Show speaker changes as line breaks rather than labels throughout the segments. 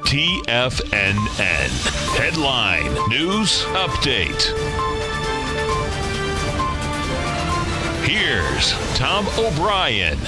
TFNN. Headline News Update. Here's Tom O'Brien.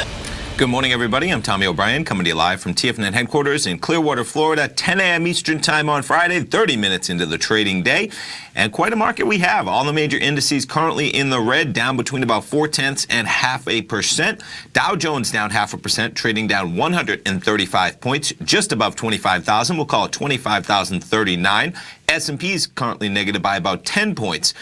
Good morning, everybody. I'm Tommy O'Brien, coming to you live from TFNN headquarters in Clearwater, Florida, 10 a.m. Eastern time on Friday, 30 minutes into the trading day. And quite a market we have. All the major indices currently in the red, down between about 0.4 and 0.5%. Dow Jones down 0.5%, trading down 135 points, just above 25,000. We'll call it 25,039. S&P's currently negative by about 10 points.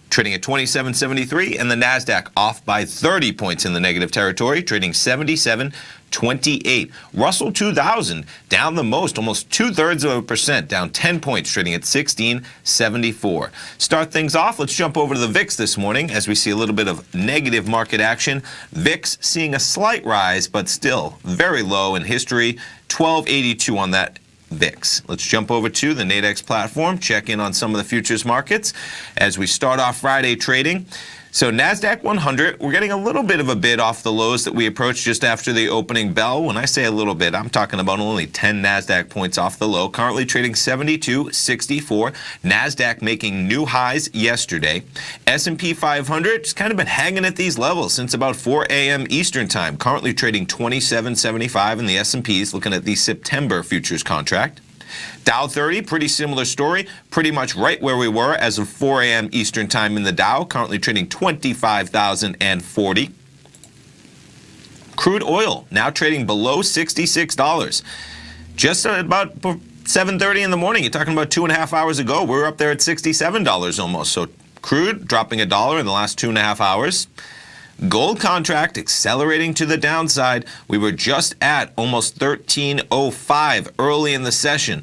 Trading at 27.73, and the NASDAQ off by 30 points in the negative territory, trading 77.28. Russell 2000 down the most, almost 0.2%, down 10 points, trading at 16.74. Start things off, let's jump over to the VIX this morning as we see a little bit of negative market action. VIX seeing a slight rise, but still very low in history, 1282 on that VIX. Let's jump over to the Nadex platform, check in on some of the futures markets as we start off Friday trading. So NASDAQ 100, we're getting a little bit of a bid off the lows that we approached just after the opening bell. When I say a little bit, I'm talking about only 10 NASDAQ points off the low. Currently trading 72.64. NASDAQ making new highs yesterday. S&P 500 just kind of been hanging at these levels since about 4 a.m. Eastern time. Currently trading 27.75 in the S&Ps, looking at the September futures contract. Dow 30, pretty similar story, pretty much right where we were as of 4 a.m. Eastern time in the Dow, currently trading 25,040. Crude oil now trading below $66. Just about 7:30 in the morning, you're talking about 2.5 hours ago, we were up there at $67 almost. So crude dropping $1 in the last 2.5 hours. Gold contract accelerating to the downside. We were just at almost 13.05 early in the session.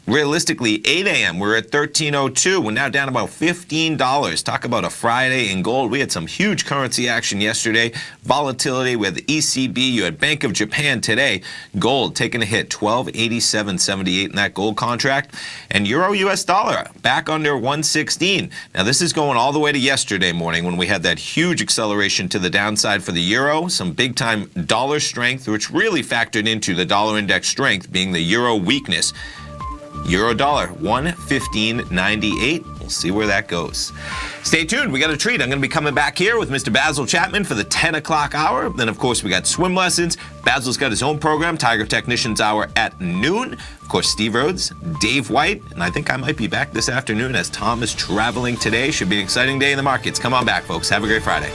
Realistically, 8 a.m., we're at 13.02. We're now down about $15. Talk about a Friday in gold. We had some huge currency action yesterday. Volatility with the ECB. You had Bank of Japan today. Gold taking a hit, 1287.78 in that gold contract. And Euro US dollar back under 116. Now, this is going all the way to yesterday morning when we had that huge acceleration to the downside for the euro. Some big-time dollar strength, which really factored into the dollar index strength being the euro weakness. Euro dollar, 115.98. We'll see where that goes. Stay tuned. We got a treat. I'm going to be coming back here with Mr. Basil Chapman for the 10 o'clock hour. Then, of course, we got swim lessons. Basil's got his own program, Tiger Technicians Hour at noon. Of course, Steve Rhodes, Dave White, and I think I might be back this afternoon as Tom is traveling today. Should be an exciting day in the markets. Come on back, folks. Have a great Friday.